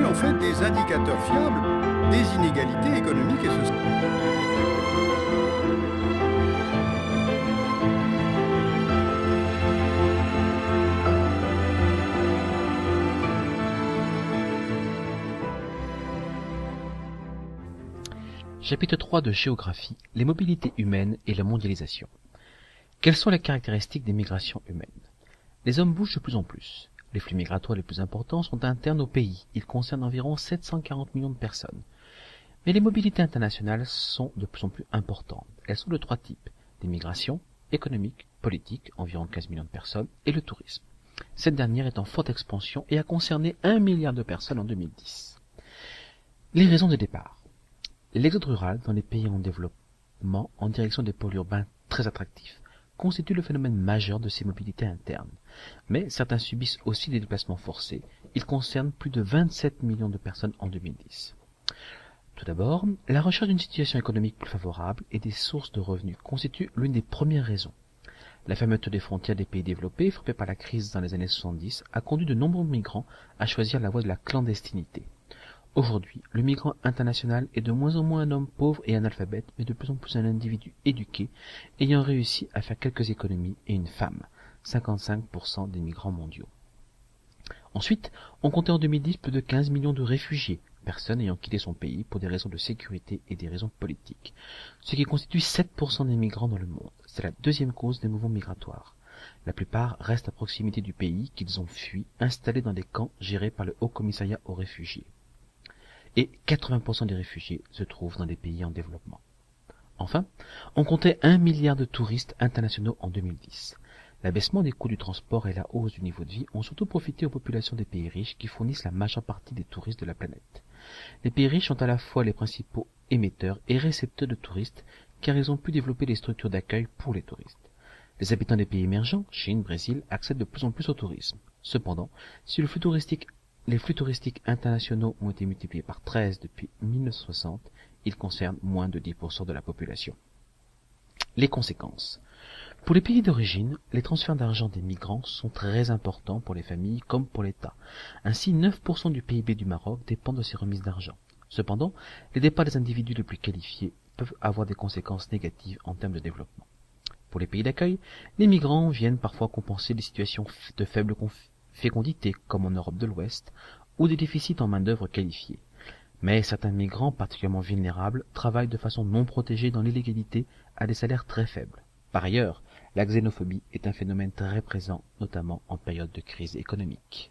constituent en fait des indicateurs fiables des inégalités économiques et sociales. Chapitre 3 de Géographie, les mobilités humaines et la mondialisation. Quelles sont les caractéristiques des migrations humaines? Les hommes bougent de plus en plus. Les flux migratoires les plus importants sont internes au pays. Ils concernent environ 740 millions de personnes. Mais les mobilités internationales sont de plus en plus importantes. Elles sont de trois types. Des migrations économiques, politiques, environ 15 millions de personnes, et le tourisme. Cette dernière est en forte expansion et a concerné 1 milliard de personnes en 2010. Les raisons de départ. L'exode rural dans les pays en développement en direction des pôles urbains très attractifs constitue le phénomène majeur de ces mobilités internes. Mais certains subissent aussi des déplacements forcés. Ils concernent plus de 27 millions de personnes en 2010. Tout d'abord, la recherche d'une situation économique plus favorable et des sources de revenus constitue l'une des premières raisons. La fermeture des frontières des pays développés, frappée par la crise dans les années 70, a conduit de nombreux migrants à choisir la voie de la clandestinité. Aujourd'hui, le migrant international est de moins en moins un homme pauvre et analphabète, mais de plus en plus un individu éduqué, ayant réussi à faire quelques économies, et une femme, 55% des migrants mondiaux. Ensuite, on comptait en 2010 plus de 15 millions de réfugiés, personnes ayant quitté son pays pour des raisons de sécurité et des raisons politiques, ce qui constitue 7% des migrants dans le monde. C'est la deuxième cause des mouvements migratoires. La plupart restent à proximité du pays qu'ils ont fui, installés dans des camps gérés par le Haut Commissariat aux réfugiés. Et 80% des réfugiés se trouvent dans des pays en développement. Enfin, on comptait 1 milliard de touristes internationaux en 2010. L'abaissement des coûts du transport et la hausse du niveau de vie ont surtout profité aux populations des pays riches qui fournissent la majeure partie des touristes de la planète. Les pays riches sont à la fois les principaux émetteurs et récepteurs de touristes car ils ont pu développer des structures d'accueil pour les touristes. Les habitants des pays émergents, Chine, Brésil, accèdent de plus en plus au tourisme. Cependant, si les flux touristiques internationaux ont été multipliés par 13 depuis 1960, ils concernent moins de 10% de la population. Les conséquences. Pour les pays d'origine, les transferts d'argent des migrants sont très importants pour les familles comme pour l'État. Ainsi, 9% du PIB du Maroc dépend de ces remises d'argent. Cependant, les départs des individus les plus qualifiés peuvent avoir des conséquences négatives en termes de développement. Pour les pays d'accueil, les migrants viennent parfois compenser des situations de faible fécondité, comme en Europe de l'Ouest, ou des déficits en main-d'œuvre qualifiée. Mais certains migrants, particulièrement vulnérables, travaillent de façon non protégée dans l'illégalité à des salaires très faibles. Par ailleurs, la xénophobie est un phénomène très présent, notamment en période de crise économique.